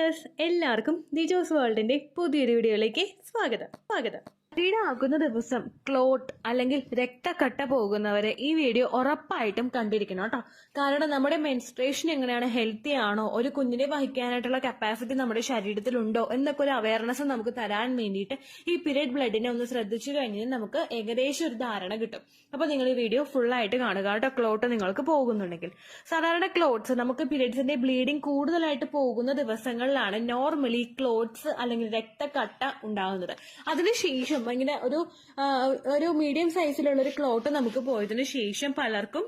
Viewers, എല്ലാവർക്കും ദിജോസ് വേൾഡിന്റെ പുതിയൊരു വീഡിയോയിലേക്ക് സ്വാഗതം. ആകുന്ന ദിവസം ക്ലോട്ട് അല്ലെങ്കിൽ രക്തക്കട്ട പോകുന്നവരെ ഈ വീഡിയോ ഉറപ്പായിട്ടും കണ്ടിരിക്കണം കേട്ടോ. കാരണം നമ്മുടെ മെൻസ്ട്രേഷൻ എങ്ങനെയാണ്, ഹെൽത്തി ആണോ, ഒരു കുഞ്ഞിനെ വഹിക്കാനായിട്ടുള്ള കപ്പാസിറ്റി നമ്മുടെ ശരീരത്തിലുണ്ടോ എന്നൊക്കെ ഒരു അവയർനെസ് നമുക്ക് തരാൻ വേണ്ടിയിട്ട് ഈ പീരിയഡ് ബ്ലഡിനെ ഒന്ന് ശ്രദ്ധിച്ചു കഴിഞ്ഞാൽ നമുക്ക് ഏകദേശം ഒരു ധാരണ കിട്ടും. അപ്പൊ നിങ്ങൾ ഈ വീഡിയോ ഫുൾ ആയിട്ട് കാണുക കേട്ടോ. ക്ലോട്ട് നിങ്ങൾക്ക് പോകുന്നുണ്ടെങ്കിൽ, സാധാരണ ക്ലോട്ട്സ് നമുക്ക് പീരിയഡ്സിന്റെ ബ്ലീഡിങ് കൂടുതലായിട്ട് പോകുന്ന ദിവസങ്ങളിലാണ് നോർമലി ക്ലോട്ട്സ് അല്ലെങ്കിൽ രക്തക്കട്ട ഉണ്ടാകുന്നത്. അതിനുശേഷം ഇങ്ങനെ ഒരു മീഡിയം സൈസിലുള്ള ഒരു ക്ലോട്ട് നമുക്ക് പോയതിനു ശേഷം പലർക്കും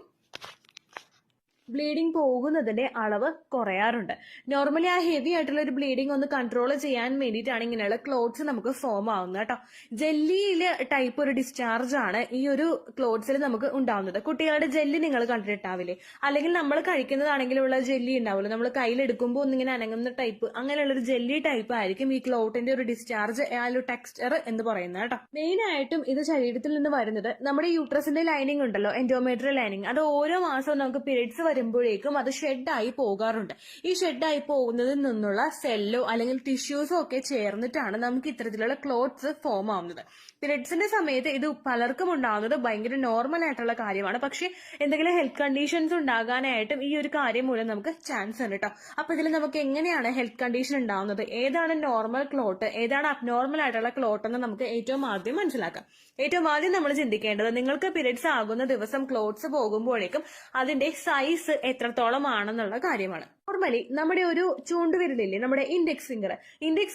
ബ്ലീഡിങ് പോകുന്നതിന്റെ അളവ് കുറയാറുണ്ട്. നോർമലി ആ ഹെവി ആയിട്ടുള്ള ഒരു ബ്ലീഡിങ് ഒന്ന് കൺട്രോൾ ചെയ്യാൻ വേണ്ടിയിട്ടാണ് ഇങ്ങനെയുള്ള ക്ലോട്ട്സ് നമുക്ക് ഫോം ആവുന്നത് കേട്ടോ. ജെല്ലിയില് ടൈപ്പ് ഒരു ഡിസ്ചാർജ് ആണ് ഈ ഒരു ക്ലോട്ട്സിൽ നമുക്ക് ഉണ്ടാവുന്നത്. കുട്ടികളുടെ ജെല്ലി നിങ്ങൾ കണ്ടിട്ടാവില്ലേ, അല്ലെങ്കിൽ നമ്മൾ കഴിക്കുന്നതാണെങ്കിലുള്ള ജെല്ലി ഉണ്ടാവുമല്ലോ, നമ്മൾ കയ്യിലെടുക്കുമ്പോൾ ഒന്നിങ്ങനെ അനങ്ങുന്ന ടൈപ്പ്, അങ്ങനെയുള്ള ഒരു ജെല്ലി ടൈപ്പ് ആയിരിക്കും ഈ ക്ലോട്ടിന്റെ ഒരു ഡിസ്ചാർജ്, ആ ഒരു ടെക്സ്ചർ എന്ന് പറയുന്നത് കേട്ടോ. മെയിൻ ആയിട്ടും ഇത് ശരീരത്തിൽ നിന്ന് വരുന്നത് നമ്മുടെ യൂട്രസിന്റെ ലൈനിങ് ഉണ്ടല്ലോ, എൻഡോമെട്രിയൽ ലൈനിങ്, അത് ഓരോ മാസവും നമുക്ക് പീരിയഡ്സ് വരുമ്പോഴേക്കും അത് ഷെഡായി പോകാറുണ്ട്. ഈ ഷെഡായി പോകുന്നതിൽ നിന്നുള്ള സെല്ലോ അല്ലെങ്കിൽ ടിഷ്യൂസോ ഒക്കെ ചേർന്നിട്ടാണ് നമുക്ക് ഇത്തരത്തിലുള്ള ക്ലോട്ട്സ് ഫോം ആവുന്നത്. പീരിയഡ്സിന്റെ സമയത്ത് ഇത് പലർക്കും ഉണ്ടാകുന്നത് ഭയങ്കര നോർമൽ ആയിട്ടുള്ള കാര്യമാണ്. പക്ഷെ എന്തെങ്കിലും ഹെൽത്ത് കണ്ടീഷൻസ് ഉണ്ടാകാനായിട്ടും ഈ ഒരു കാര്യം മൂലം നമുക്ക് ചാൻസ് ഉണ്ട് കേട്ടോ. അപ്പൊ ഇതിൽ നമുക്ക് എങ്ങനെയാണ് ഹെൽത്ത് കണ്ടീഷൻ ഉണ്ടാവുന്നത്, ഏതാണ് നോർമൽ ക്ലോട്ട്, ഏതാണ് അബ്നോർമൽ ആയിട്ടുള്ള ക്ലോട്ട് എന്ന് നമുക്ക് ഏറ്റവും ആദ്യം മനസ്സിലാക്കാം. ഏറ്റവും ആദ്യം നമ്മൾ ചിന്തിക്കേണ്ടത്, നിങ്ങൾക്ക് പീരിയഡ്സ് ആകുന്ന ദിവസം ക്ലോട്ട്സ് പോകുമ്പോഴേക്കും അതിന്റെ സൈസ് എത്രത്തോളം ആണെന്നുള്ള കാര്യമാണ്. നോർമലി നമ്മുടെ ഒരു ചൂണ്ടുവിരലില്ലേ, നമ്മുടെ ഇൻഡെക്സ്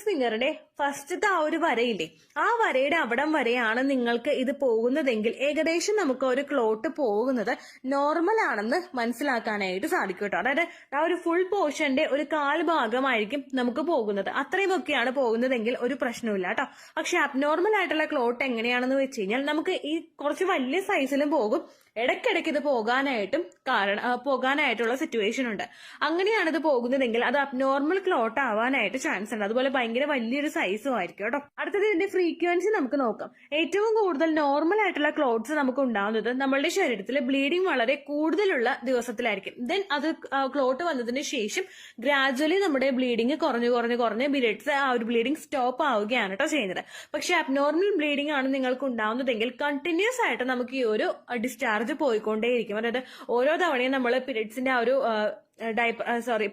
ഫിംഗറിന്റെ ഫസ്റ്റത്തെ ആ ഒരു വരയില്ലേ, ആ വരയുടെ അവിടം വരെയാണ് നിങ്ങൾക്ക് ഇത് പോകുന്നതെങ്കിൽ ഏകദേശം നമുക്ക് ഒരു ക്ലോട്ട് പോകുന്നത് നോർമൽ ആണെന്ന് മനസ്സിലാക്കാനായിട്ട് സാധിക്കും കേട്ടോ. അതായത് ആ ഒരു ഫുൾ പോർഷന്റെ ഒരു ഭാഗമായിരിക്കും നമുക്ക് പോകുന്നത്. അത്രയും ഒക്കെയാണ് പോകുന്നതെങ്കിൽ ഒരു പ്രശ്നമില്ല കേട്ടോ. പക്ഷെ അബ്നോർമൽ ആയിട്ടുള്ള ക്ലോട്ട് എങ്ങനെയാണെന്ന് വെച്ച് കഴിഞ്ഞാൽ നമുക്ക് ഈ കുറച്ച് വലിയ സൈസിലും പോകും, ഇടയ്ക്കിടയ്ക്ക് ഇത് പോകാനായിട്ടുള്ള സിറ്റുവേഷൻ ഉണ്ട്. അങ്ങനെയാണ് ഇത് പോകുന്നതെങ്കിൽ അത് അബ്നോർമൽ ക്ലോട്ട് ആവാനായിട്ട് ചാൻസ് ഉണ്ട്. അതുപോലെ ഭയങ്കര വലിയൊരു സൈസും ആയിരിക്കും കേട്ടോ. അടുത്തത് ഇതിന്റെ ഫ്രീക്വൻസി നമുക്ക് നോക്കാം. ഏറ്റവും കൂടുതൽ നോർമൽ ആയിട്ടുള്ള ക്ലോട്ട്സ് നമുക്ക് ഉണ്ടാകുന്നത് നമ്മളുടെ ശരീരത്തിൽ ബ്ലീഡിംഗ് വളരെ കൂടുതലുള്ള ദിവസത്തിലായിരിക്കും. ദെൻ അത് ക്ലോട്ട് വന്നതിന് ശേഷം ഗ്രാജുവലി നമ്മുടെ ബ്ലീഡിംഗ് കുറഞ്ഞ് പീരിയഡ്സ് ആ ഒരു ബ്ലീഡിംഗ് സ്റ്റോപ്പ് ആവുകയാണ് കേട്ടോ ചെയ്യുന്നത്. പക്ഷെ അബ്നോർമൽ ബ്ലീഡിംഗ് ആണ് നിങ്ങൾക്ക് ഉണ്ടാവുന്നതെങ്കിൽ കണ്ടിന്യൂസ് ആയിട്ട് നമുക്ക് ഈ ഒരു ഡിസ്ചാർജ് പോയിക്കൊണ്ടേയിരിക്കും. അതായത് ഓരോ തവണയും നമ്മൾ പീരിയഡ്സിന്റെ ആ ഒരു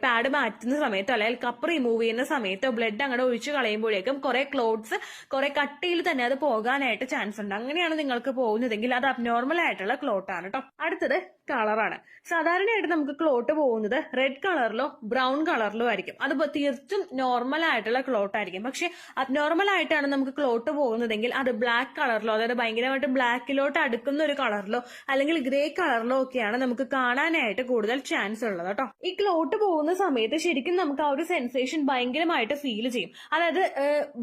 പാഡ് മാറ്റുന്ന സമയത്തോ അല്ലെങ്കിൽ കപ്പ് റിമൂവ് ചെയ്യുന്ന സമയത്തോ ബ്ലഡ് അങ്ങനെ ഒഴിച്ചു കളയുമ്പോഴേക്കും കുറെ ക്ലോട്ട്സ് കുറെ കട്ടിയിൽ തന്നെ അത് പോകാനായിട്ട് ചാൻസ് ഉണ്ട്. അങ്ങനെയാണ് നിങ്ങൾക്ക് പോകുന്നതെങ്കിൽ അത് അബ്നോർമൽ ആയിട്ടുള്ള ക്ലോട്ടാണ് കേട്ടോ. അടുത്തത് കളറാണ്. സാധാരണയായിട്ട് നമുക്ക് ക്ലോട്ട് പോകുന്നത് റെഡ് കളറിലോ ബ്രൗൺ കളറിലോ ആയിരിക്കും. അത് തീർത്തും നോർമൽ ആയിട്ടുള്ള ക്ലോട്ട് ആയിരിക്കും. പക്ഷെ അബ്നോർമൽ ആയിട്ടാണ് നമുക്ക് ക്ലോട്ട് പോകുന്നതെങ്കിൽ അത് ബ്ലാക്ക് കളറിലോ, അതായത് ഭയങ്കരമായിട്ട് ബ്ലാക്കിലോട്ട് അടുക്കുന്ന ഒരു കളറിലോ അല്ലെങ്കിൽ ഗ്രേ കളറിലോ ഒക്കെയാണ് നമുക്ക് കാണാനായിട്ട് കൂടുതൽ ചാൻസ് ഉള്ളത് കേട്ടോ. ഈ ക്ലോട്ട് പോകുന്ന സമയത്ത് ശരിക്കും നമുക്ക് ആ ഒരു സെൻസേഷൻ ഭയങ്കരമായിട്ട് ഫീൽ ചെയ്യും. അതായത്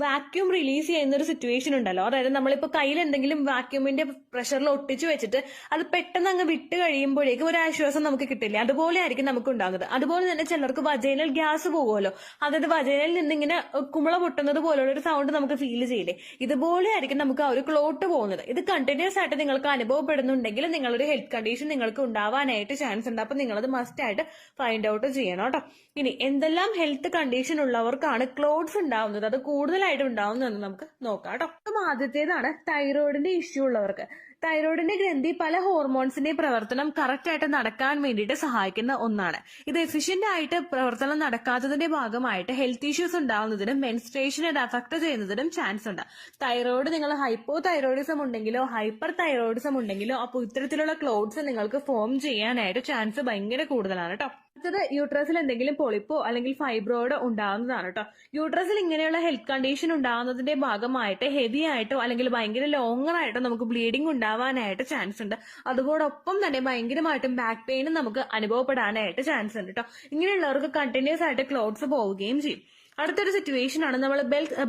വാക്യൂം റിലീസ് ചെയ്യുന്ന ഒരു സിറ്റുവേഷൻ ഉണ്ടല്ലോ, അതായത് നമ്മളിപ്പോ കയ്യിൽ എന്തെങ്കിലും വാക്യൂമിന്റെ പ്രഷറിൽ ഒട്ടിച്ചു വെച്ചിട്ട് അത് പെട്ടെന്ന് അങ്ങ് വിട്ട് കഴിയുമ്പോഴേക്കും ഒരു ആശ്വാസം നമുക്ക് കിട്ടില്ല. അതുപോലെ ആയിരിക്കും നമുക്ക് ഉണ്ടാകുന്നത്. അതുപോലെ തന്നെ ചിലർക്ക് വജൈനൽ ഗ്യാസ് പോകുമല്ലോ, അതായത് വജൈനയിൽ നിന്ന് ഇങ്ങനെ കുമിള പൊട്ടുന്നത് പോലുള്ള ഒരു സൗണ്ട് നമുക്ക് ഫീൽ ചെയ്യില്ലേ, ഇതുപോലെ ആയിരിക്കും നമുക്ക് ആ ഒരു ക്ലോട്ട് പോകുന്നത്. ഇത് കണ്ടിന്യൂസ് ആയിട്ട് നിങ്ങൾക്ക് അനുഭവപ്പെടുന്നുണ്ടെങ്കിൽ നിങ്ങളൊരു ഹെൽത്ത് കണ്ടീഷൻ നിങ്ങൾക്ക് ഉണ്ടാവാനായിട്ട് ചാൻസ് ഉണ്ട്. അപ്പൊ നിങ്ങളത് മസ്റ്റ് ആയിട്ട് ഫൈൻഡ് ഔട്ട് ചെയ്യണം കേട്ടോ. ഇനി എന്തെല്ലാം ഹെൽത്ത് കണ്ടീഷൻ ഉള്ളവർക്കാണ് ക്ലോട്ട്സ് ഉണ്ടാവുന്നത്, അത് കൂടുതലായിട്ട് ഉണ്ടാവുന്നതെന്ന് നമുക്ക് നോക്കാം കേട്ടോ. അപ്പം ആദ്യത്തേതാണ് തൈറോയിഡിന്റെ ഇഷ്യൂ ഉള്ളവർക്ക്. തൈറോയിഡിന്റെ ഗ്രന്ഥി പല ഹോർമോൺസിന്റെ പ്രവർത്തനം കറക്റ്റ് ആയിട്ട് നടക്കാൻ വേണ്ടിയിട്ട് സഹായിക്കുന്ന ഒന്നാണ്. ഇത് എഫിഷ്യന്റ് ആയിട്ട് പ്രവർത്തനം നടക്കാത്തതിന്റെ ഭാഗമായിട്ട് ഹെൽത്ത് ഇഷ്യൂസ് ഉണ്ടാവുന്നതിനും മെൻസ്ട്രേഷനെ അഫക്ട് ചെയ്യുന്നതിനും ചാൻസ് ഉണ്ട്. തൈറോയിഡ് നിങ്ങൾ ഹൈപ്പോ തൈറോയിഡിസം ഉണ്ടെങ്കിലോ ഹൈപ്പർ തൈറോയിഡിസം ഉണ്ടെങ്കിലോ അപ്പോൾ ഇത്തരത്തിലുള്ള ക്ലോട്ട്സ് നിങ്ങൾക്ക് ഫോം ചെയ്യാനായിട്ട് ചാൻസ് ഭയങ്കര കൂടുതലാണ് കേട്ടോ. അടുത്തത് യൂട്രസിൽ എന്തെങ്കിലും പൊളിപ്പോ അല്ലെങ്കിൽ ഫൈബ്രോയിഡോ ഉണ്ടാകുന്നതാണ് കേട്ടോ. യൂട്രസിൽ ഇങ്ങനെയുള്ള ഹെൽത്ത് കണ്ടീഷൻ ഉണ്ടാകുന്നതിന്റെ ഭാഗമായിട്ട് ഹെവി ആയിട്ടോ അല്ലെങ്കിൽ ഭയങ്കര ലോങ്ങർ ആയിട്ടോ നമുക്ക് ബ്ലീഡിംഗ് ഉണ്ടാവാനായിട്ട് ചാൻസ് ഉണ്ട്. അതോടൊപ്പം തന്നെ ഭയങ്കരമായിട്ടും ബാക്ക് പെയിനും നമുക്ക് അനുഭവപ്പെടാനായിട്ട് ചാൻസ് ഉണ്ട് കേട്ടോ. ഇങ്ങനെയുള്ളവർക്ക് കണ്ടിന്യൂസ് ആയിട്ട് ക്ലോട്ട്സ് പോവുകയും ചെയ്യും. അടുത്തൊരു സിറ്റുവേഷൻ ആണ് നമ്മൾ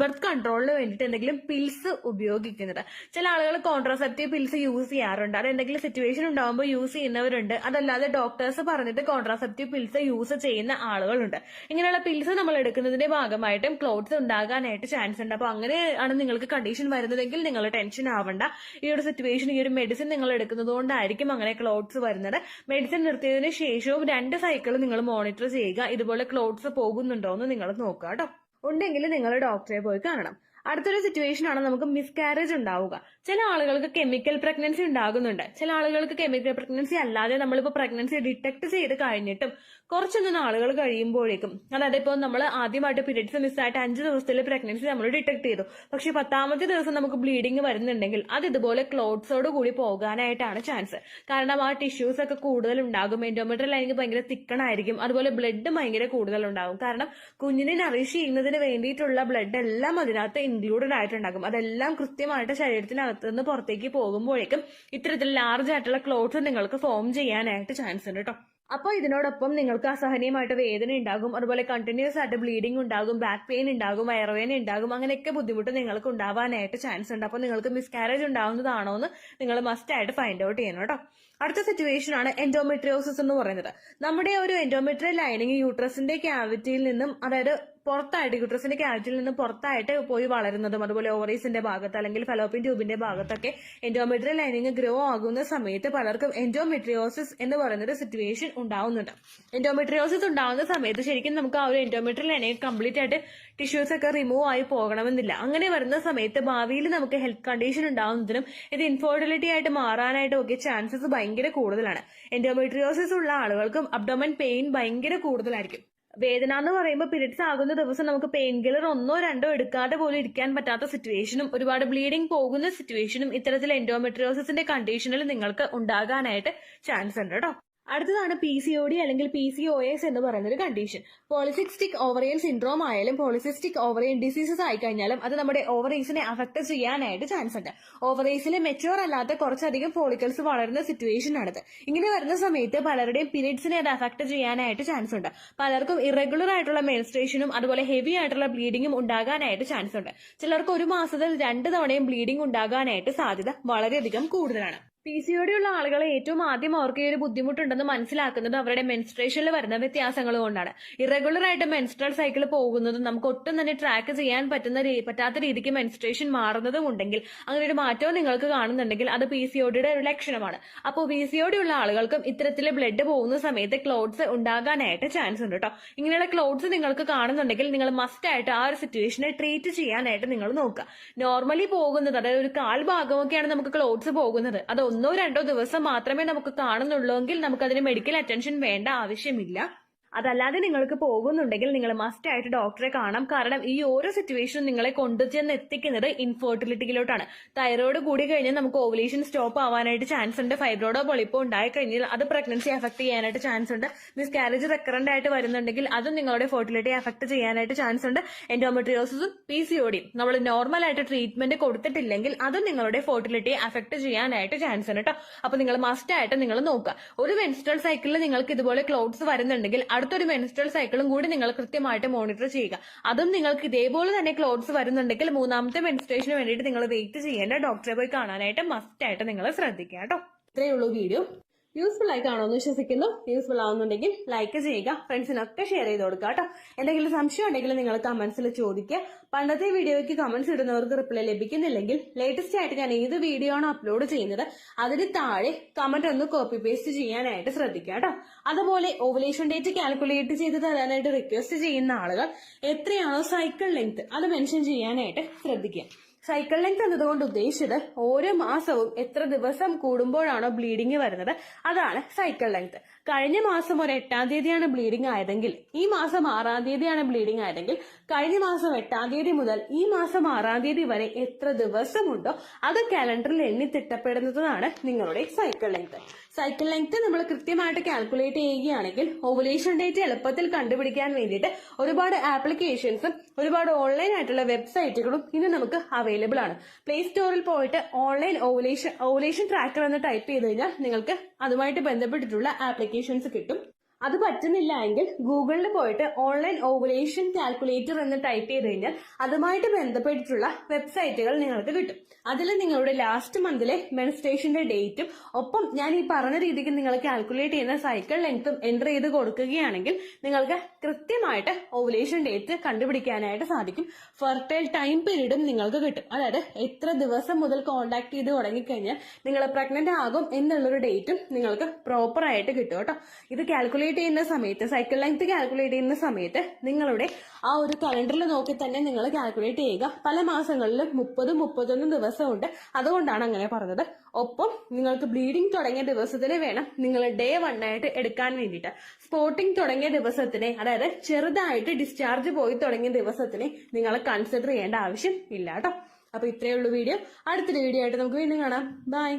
ബർത്ത് കൺട്രോളിന് വേണ്ടിയിട്ട് എന്തെങ്കിലും പിൽസ് ഉപയോഗിക്കുന്നത്. ചില ആളുകൾ കോൺട്രാസെപ്റ്റീവ് പിൽസ് യൂസ് ചെയ്യാറുണ്ട്. അത് എന്തെങ്കിലും സിറ്റുവേഷൻ ഉണ്ടാകുമ്പോൾ യൂസ് ചെയ്യുന്നവരുണ്ട്. അതല്ലാതെ ഡോക്ടേഴ്സ് പറഞ്ഞിട്ട് കോൺട്രാസെപ്റ്റീവ് പിൽസ് യൂസ് ചെയ്യുന്ന ആളുകളുണ്ട്. ഇങ്ങനെയുള്ള പിൽസ് നമ്മൾ എടുക്കുന്നതിന്റെ ഭാഗമായിട്ടും ക്ലോട്ട്സ് ഉണ്ടാകാനായിട്ട് ചാൻസ് ഉണ്ട്. അപ്പൊ അങ്ങനെയാണ് നിങ്ങൾക്ക് കണ്ടീഷൻ വരുന്നതെങ്കിൽ നിങ്ങൾ ടെൻഷൻ ആവണ്ട. ഈ ഒരു സിറ്റുവേഷൻ, ഈ ഒരു മെഡിസിൻ നിങ്ങൾ എടുക്കുന്നത് കൊണ്ടായിരിക്കും അങ്ങനെ ക്ലോട്ട്സ് വരുന്നത്. മെഡിസിൻ നിർത്തിയതിനു ശേഷവും 2 സൈക്കിൾ നിങ്ങൾ മോണിറ്റർ ചെയ്യുക. ഇതുപോലെ ക്ലോട്ട്സ് പോകുന്നുണ്ടോ എന്ന് നിങ്ങൾ നോക്കുക കേട്ടോ. ഉണ്ടെങ്കിൽ നിങ്ങൾ ഡോക്ടറെ പോയി കാണണം. അടുത്തൊരു സിറ്റുവേഷൻ ആണ് നമുക്ക് മിസ്കാരേജ് ഉണ്ടാവുക. ചില ആളുകൾക്ക് കെമിക്കൽ പ്രഗ്നൻസി ഉണ്ടാകുന്നുണ്ട്. ചില ആളുകൾക്ക് കെമിക്കൽ പ്രഗ്നൻസി അല്ലാതെ നമ്മളിപ്പോൾ പ്രഗ്നൻസി ഡിറ്റക്ട് ചെയ്ത് കഴിഞ്ഞിട്ടും കുറച്ചൊന്നും നാളുകൾ കഴിയുമ്പോഴേക്കും, അതായത് ഇപ്പോൾ നമ്മൾ ആദ്യമായിട്ട് പീരിയഡ്സ് മിസ്സായിട്ട് 5 ദിവസത്തിൽ പ്രഗ്നൻസി നമ്മൾ ഡിറ്റക്ട് ചെയ്തു, പക്ഷെ 10ാമത്തെ ദിവസം നമുക്ക് ബ്ലീഡിങ് വരുന്നുണ്ടെങ്കിൽ അത് ഇതുപോലെ ക്ലോട്ട്സോട് കൂടി പോകാനായിട്ടാണ് ചാൻസ്. കാരണം ആ ടിഷ്യൂസ് ഒക്കെ കൂടുതൽ ഉണ്ടാകും, എൻഡോമെട്രിയൽ ലൈനിങ് ഭയങ്കര തിക്കണായിരിക്കും, അതുപോലെ ബ്ലഡ് ഭയങ്കര കൂടുതൽ ഉണ്ടാകും. കാരണം കുഞ്ഞിനെ നറിഷ് ചെയ്യുന്നതിന് വേണ്ടിയിട്ടുള്ള ബ്ലഡ് എല്ലാം അതിനകത്ത് ഇൻക്ലൂഡഡ് ആയിട്ടുണ്ടാകും. അതെല്ലാം കൃത്യമായിട്ട് ശരീരത്തിനകത്ത് നിന്ന് പുറത്തേക്ക് പോകുമ്പോഴേക്കും ഇത്തരത്തിൽ ലാർജ് ആയിട്ടുള്ള ക്ലോട്ട്സ് നിങ്ങൾക്ക് ഫോം ചെയ്യാനായിട്ട് ചാൻസ് ഉണ്ട് കേട്ടോ. അപ്പോൾ ഇതിനോടൊപ്പം നിങ്ങൾക്ക് അസഹനീയമായിട്ട് വേദന ഉണ്ടാകും, അതുപോലെ കണ്ടിന്യൂസ് ആയിട്ട് ബ്ലീഡിംഗ് ഉണ്ടാകും, ബാക്ക് പെയിൻ ഉണ്ടാകും, വയറുവേദന ഉണ്ടാകും, അങ്ങനെയൊക്കെ ബുദ്ധിമുട്ട് നിങ്ങൾക്ക് ഉണ്ടാവാനായിട്ട് ചാൻസ് ഉണ്ട്. അപ്പോൾ നിങ്ങൾക്ക് മിസ്കാരേജ് ഉണ്ടാവുന്നതാണോ എന്ന് നിങ്ങൾ മസ്റ്റ് ആയിട്ട് ഫൈൻഡ് ഔട്ട് ചെയ്യണം കേട്ടോ. അടുത്ത സിറ്റുവേഷൻ ആണ് എൻഡോമെട്രിയോസിസ് എന്ന് പറയുന്നത്. നമ്മുടെ ഒരു എൻഡോമെട്രിയൽ ലൈനിങ് യൂട്രസിന്റെ ക്യാവിറ്റിയിൽ നിന്നും, അതായത് പുറത്തായിട്ട് യൂട്രസിന്റെ ക്യാവിറ്റിയിൽ നിന്ന് പുറത്തായിട്ട് പോയി വളരുന്നതും, അതുപോലെ ഓവറീസിന്റെ ഭാഗത്ത് അല്ലെങ്കിൽ ഫലോപ്പിൻ ട്യൂബിന്റെ ഭാഗത്തൊക്കെ എൻഡോമെട്രിയൽ ലൈനിങ് ഗ്രോ ആകുന്ന സമയത്ത് പലർക്കും എൻഡോമെട്രിയോസിസ് എന്ന് പറയുന്ന ഒരു സിറ്റുവേഷൻ ഉണ്ടാവുന്നുണ്ട്. എൻഡോമെട്രിയോസിസ് ഉണ്ടാവുന്ന സമയത്ത് ശരിക്കും നമുക്ക് ആ ഒരു എൻഡോമെട്രിയൽ ലൈനിങ് കംപ്ലീറ്റ് ആയിട്ട് ടിഷ്യൂസ് ഒക്കെ റിമൂവ് ആയി പോകണമെന്നില്ല. അങ്ങനെ വരുന്ന സമയത്ത് ഭാവിയിൽ നമുക്ക് ഹെൽത്ത് കണ്ടീഷൻ ഉണ്ടാവുന്നതിനും ഇത് ഇൻഫെർട്ടിലിറ്റി ആയിട്ട് മാറാനായിട്ടും ഒക്കെ ചാൻസസ് ഭയങ്കര കൂടുതലാണ്. എൻഡോമെട്രിയോസിസ് ഉള്ള ആളുകൾക്കും അബ്ഡോമൻ പെയിൻ ഭയങ്കര കൂടുതലായിരിക്കും. വേദന എന്ന് പറയുമ്പോൾ പീരിയഡ്സ് ആകുന്ന ദിവസം നമുക്ക് പെയിൻ കില്ലർ 1 or 2 എടുക്കാതെ പോലും ഇരിക്കാൻ പറ്റാത്ത സിറ്റുവേഷനും ഒരുപാട് ബ്ലീഡിംഗ് പോകുന്ന സിറ്റുവേഷനും ഇത്തരത്തിൽ എൻഡോമെട്രിയോസിന്റെ കണ്ടീഷനിൽ നിങ്ങൾക്ക് ഉണ്ടാകാനായിട്ട് ചാൻസ് ഉണ്ട് കേട്ടോ. അടുത്തതാണ് PCOD അല്ലെങ്കിൽ PCOS എന്ന് പറയുന്ന ഒരു കണ്ടീഷൻ. പോളിസിസ്റ്റിക് ഓവറിയൻ സിൻഡ്രോം ആയാലും പോളിസിസ്റ്റിക് ഓവറിയൻ ഡിസീസസ് ആയി കഴിഞ്ഞാലും അത് നമ്മുടെ ഓവറീസിനെ അഫക്ട് ചെയ്യാനായിട്ട് ചാൻസ് ഉണ്ട്. ഓവറീസിൽ മെച്യൂർ അല്ലാത്ത കുറച്ചധികം ഫോളിക്കൽസ് വളരുന്ന സിറ്റുവേഷൻ ആണിത്. ഇങ്ങനെ വരുന്ന സമയത്ത് പലരുടെയും പീരിയഡ്സിനെ അത് അഫക്ട് ചെയ്യാനായിട്ട് ചാൻസ് ഉണ്ട്. പലർക്കും ഇറഗുലർ ആയിട്ടുള്ള മെൻസ്ട്രേഷനും അതുപോലെ ഹെവി ആയിട്ടുള്ള ബ്ലീഡിങ്ങും ഉണ്ടാകാനായിട്ട് ചാൻസ് ഉണ്ട്. ചിലർക്ക് ഒരു മാസത്തിൽ 2 തവണയും ബ്ലീഡിംഗ് ഉണ്ടാകാനായിട്ട് സാധ്യത വളരെയധികം കൂടുതലാണ്. PCOD ഉള്ള ആളുകളെ ഏറ്റവും ആദ്യം അവർക്ക് ഈ ഒരു ബുദ്ധിമുട്ടുണ്ടെന്ന് മനസ്സിലാക്കുന്നത് അവരുടെ മെൻസ്ട്രേഷനിൽ വരുന്ന വ്യത്യാസങ്ങൾ കൊണ്ടാണ്. ഇറഗുലർ ആയിട്ട് മെൻസ്ട്രൽ സൈക്കിൾ പോകുന്നതും നമുക്ക് ഒട്ടും തന്നെ ട്രാക്ക് ചെയ്യാൻ പറ്റാത്ത രീതിക്ക് മെൻസ്ട്രേഷൻ മാറുന്നതും ഉണ്ടെങ്കിൽ, അങ്ങനെ ഒരു മാറ്റവും നിങ്ങൾക്ക് കാണുന്നുണ്ടെങ്കിൽ അത് PCODയുടെ ഒരു ലക്ഷണമാണ്. അപ്പോൾ PCOD ഉള്ള ആളുകൾക്കും ഇത്തരത്തിൽ ബ്ലഡ് പോകുന്ന സമയത്ത് ക്ലോട്ട്സ് ഉണ്ടാകാനായിട്ട് ചാൻസ് ഉണ്ട് കേട്ടോ. ഇങ്ങനെയുള്ള ക്ലോട്ട്സ് നിങ്ങൾക്ക് കാണുന്നുണ്ടെങ്കിൽ നിങ്ങൾ മസ്റ്റ് ആയിട്ട് ആ ഒരു സിറ്റുവേഷനെ ട്രീറ്റ് ചെയ്യാനായിട്ട് നിങ്ങൾ നോക്കുക. നോർമലി പോകുന്നത്, അതായത് ഒരു 1/4 ഭാഗമൊക്കെയാണ് നമുക്ക് ക്ലോട്ട്സ് പോകുന്നത്, അത് 1 or 2 ദിവസം മാത്രമേ നമുക്ക് കാണുന്നുള്ളൂവെങ്കിൽ നമുക്കതിന് മെഡിക്കൽ അറ്റൻഷൻ വേണ്ട ആവശ്യമില്ല. അതല്ലാതെ നിങ്ങൾക്ക് പോകുന്നുണ്ടെങ്കിൽ നിങ്ങൾ മസ്റ്റ് ആയിട്ട് ഡോക്ടറെ കാണാം. കാരണം ഈ ഓരോ സിറ്റുവേഷനും നിങ്ങളെ കൊണ്ടുചെന്ന് എത്തിക്കുന്നത് ഇൻഫെർട്ടിലിറ്റിയിലോട്ടാണ്. തൈറോയ്ഡ് കൂടി കഴിഞ്ഞാൽ നമുക്ക് ഓവുലേഷൻ സ്റ്റോപ്പ് ആവാനായിട്ട് ചാൻസ് ഉണ്ട്. ഫൈബ്രോയിഡോ പൊളിപ്പോ ഉണ്ടായി കഴിഞ്ഞാൽ അത് പ്രഗ്നൻസി അഫക്ട് ചെയ്യാനായിട്ട് ചാൻസ് ഉണ്ട്. മിസ്കാരേജ് റെക്കറന്റ് ആയിട്ട് വരുന്നുണ്ടെങ്കിൽ അതും നിങ്ങളുടെ ഫെർട്ടിലിറ്റി അഫക്ട് ചെയ്യാനായിട്ട് ചാൻസ് ഉണ്ട്. എൻഡോമെട്രിയോസിസും PCODയും നമ്മൾ നോർമൽ ആയിട്ട് ട്രീറ്റ്മെന്റ് കൊടുത്തിട്ടില്ലെങ്കിൽ അതും നിങ്ങളുടെ ഫെർട്ടിലിറ്റിയെ അഫക്ട് ചെയ്യാനായിട്ട് ചാൻസ് ഉണ്ട് കേട്ടോ. അപ്പൊ നിങ്ങൾ മസ്റ്റ് ആയിട്ട് നിങ്ങൾ നോക്കുക. ഒരു മെൻസ്ട്രൽ സൈക്കിളിൽ നിങ്ങൾക്ക് ഇതുപോലെ ക്ലോട്ട്സ് വരുന്നുണ്ടെങ്കിൽ അടുത്തൊരു മെൻസ്ട്രൽ സൈക്കിളും കൂടി നിങ്ങൾ കൃത്യമായിട്ട് മോണിറ്റർ ചെയ്യുക. അതും നിങ്ങൾക്ക് ഇതേപോലെ തന്നെ ക്ലോട്ട്സ് വരുന്നുണ്ടെങ്കിൽ 3ാമത്തെ മെൻസ്ട്രേഷന് വേണ്ടിയിട്ട് നിങ്ങൾ വെയിറ്റ് ചെയ്യേണ്ട, ഡോക്ടറെ പോയി കാണാനായിട്ട് മസ്റ്റ് ആയിട്ട് നിങ്ങൾ ശ്രദ്ധിക്കുക കേട്ടോ. ഇത്രയേ ഉള്ളൂ വീഡിയോ. യൂസ്ഫുൾ ആയി കാണുമെന്ന് വിശ്വസിക്കുന്നു. യൂസ്ഫുൾ ആവുന്നുണ്ടെങ്കിൽ ലൈക്ക് ചെയ്യുക, ഫ്രണ്ട്സിനൊക്കെ ഷെയർ ചെയ്ത് കൊടുക്കുക കേട്ടോ. എന്തെങ്കിലും സംശയം ഉണ്ടെങ്കിൽ നിങ്ങൾ കമന്റ്സിൽ ചോദിക്കുക. പണ്ടത്തെ വീഡിയോയ്ക്ക് കമന്റ്സ് ഇടുന്നവർക്ക് റിപ്ലൈ ലഭിക്കുന്നില്ലെങ്കിൽ ലേറ്റസ്റ്റ് ആയിട്ട് ഞാൻ ഏത് വീഡിയോ ആണ് അപ്ലോഡ് ചെയ്യുന്നത് അതിന് താഴെ കമന്റ് ഒന്ന് കോപ്പി പേസ്റ്റ് ചെയ്യാനായിട്ട് ശ്രദ്ധിക്കുക കേട്ടോ. അതുപോലെ ഓവുലേഷൻ ഡേറ്റ് കാൽക്കുലേറ്റ് ചെയ്ത് തരാനായിട്ട് റിക്വസ്റ്റ് ചെയ്യുന്ന ആളുകൾ എത്രയാണോ സൈക്കിൾ ലെങ്ത് അത് മെൻഷൻ ചെയ്യാനായിട്ട് ശ്രദ്ധിക്കുക. സൈക്കിൾ ലെങ്ത് എന്നതുകൊണ്ട് ഉദ്ദേശിച്ചത് ഓരോ മാസവും എത്ര ദിവസം കൂടുമ്പോഴാണോ ബ്ലീഡിങ് വരുന്നത് അതാണ് സൈക്കിൾ ലെങ്ത്. കഴിഞ്ഞ മാസം ഒരു 8ാം തീയതിയാണ് ബ്ലീഡിംഗ് ആയതെങ്കിൽ ഈ മാസം 6ാം തീയതിയാണ് ബ്ലീഡിംഗ് ആയതെങ്കിൽ കഴിഞ്ഞ മാസം 8ാം തീയതി മുതൽ ഈ മാസം 6ാം തീയതി വരെ എത്ര ദിവസമുണ്ടോ അത് കാലണ്ടറിൽ എണ്ണി തിട്ടപ്പെടുന്നതാണ് നിങ്ങളുടെ സൈക്കിൾ ലെങ്ത്. സൈക്കിൾ ലെങ്ത് നമ്മൾ കൃത്യമായിട്ട് കാൽക്കുലേറ്റ് ചെയ്യുകയാണെങ്കിൽ ഓവുലേഷൻ ഡേറ്റ് എളുപ്പത്തിൽ കണ്ടുപിടിക്കാൻ വേണ്ടിയിട്ട് ഒരുപാട് ആപ്ലിക്കേഷൻസും ഒരുപാട് ഓൺലൈൻ ആയിട്ടുള്ള വെബ്സൈറ്റുകളും ഇന്ന് നമുക്ക് അവൈലബിൾ ആണ്. പ്ലേ സ്റ്റോറിൽ പോയിട്ട് ഓൺലൈൻ ഓവുലേഷൻ ട്രാക്കർ എന്ന് ടൈപ്പ് ചെയ്ത് കഴിഞ്ഞാൽ നിങ്ങൾക്ക് അതുമായിട്ട് ബന്ധപ്പെട്ടിട്ടുള്ള ആപ്ലിക്കേഷൻസ് കിട്ടും. അത് പറ്റുന്നില്ല എങ്കിൽ ഗൂഗിളിൽ പോയിട്ട് ഓൺലൈൻ ഓവുലേഷൻ കാൽക്കുലേറ്റർ എന്ന് ടൈപ്പ് ചെയ്ത് കഴിഞ്ഞാൽ അതുമായിട്ട് ബന്ധപ്പെട്ടിട്ടുള്ള വെബ്സൈറ്റുകൾ നിങ്ങൾക്ക് കിട്ടും. അതിൽ നിങ്ങളുടെ ലാസ്റ്റ് മന്തിലെ മെൻസ്ട്രേഷന്റെ ഡേറ്റും ഒപ്പം ഞാൻ ഈ പറഞ്ഞ രീതിക്ക് നിങ്ങൾ കാൽക്കുലേറ്റ് ചെയ്യുന്ന സൈക്കിൾ ലെങ്ത്തും എൻ്റർ ചെയ്ത് കൊടുക്കുകയാണെങ്കിൽ നിങ്ങൾക്ക് കൃത്യമായിട്ട് ഓവുലേഷൻ ഡേറ്റ് കണ്ടുപിടിക്കാനായിട്ട് സാധിക്കും. ഫെർട്ടൈൽ ടൈം പീരീഡും നിങ്ങൾക്ക് കിട്ടും. അതായത് എത്ര ദിവസം മുതൽ കോണ്ടാക്ട് ചെയ്ത് തുടങ്ങിക്കഴിഞ്ഞാൽ നിങ്ങൾ പ്രഗ്നന്റ് ആകും എന്നുള്ളൊരു ഡേറ്റും നിങ്ങൾക്ക് പ്രോപ്പർ ആയിട്ട് കിട്ടും കേട്ടോ. ഇത് കാൽക്കുലേറ്റ് കാൽക്കുലേറ്റ് ചെയ്യുന്ന സമയത്ത്, സൈക്കിൾ ലെങ്ത് കാൽക്കുലേറ്റ് ചെയ്യുന്ന സമയത്ത് നിങ്ങളുടെ ആ ഒരു കലണ്ടറിൽ നോക്കി തന്നെ നിങ്ങൾ കാൽക്കുലേറ്റ് ചെയ്യുക. പല മാസങ്ങളിലും 30-31 ദിവസമുണ്ട്, അതുകൊണ്ടാണ് അങ്ങനെ പറഞ്ഞത്. ഒപ്പം നിങ്ങൾക്ക് ബ്ലീഡിങ് തുടങ്ങിയ ദിവസത്തിന് വേണം നിങ്ങൾ Day 1 ആയിട്ട് എടുക്കാൻ വേണ്ടിയിട്ട്. സ്പോട്ടിങ് തുടങ്ങിയ ദിവസത്തിനെ, അതായത് ചെറുതായിട്ട് ഡിസ്ചാർജ് പോയി തുടങ്ങിയ ദിവസത്തിനെ നിങ്ങൾ കൺസിഡർ ചെയ്യേണ്ട ആവശ്യം ഇല്ല കേട്ടോ. അപ്പൊ ഇത്രയേ ഉള്ളൂ വീഡിയോ. അടുത്തൊരു വീഡിയോ ആയിട്ട് നമുക്ക് വീണ്ടും കാണാം. ബൈ.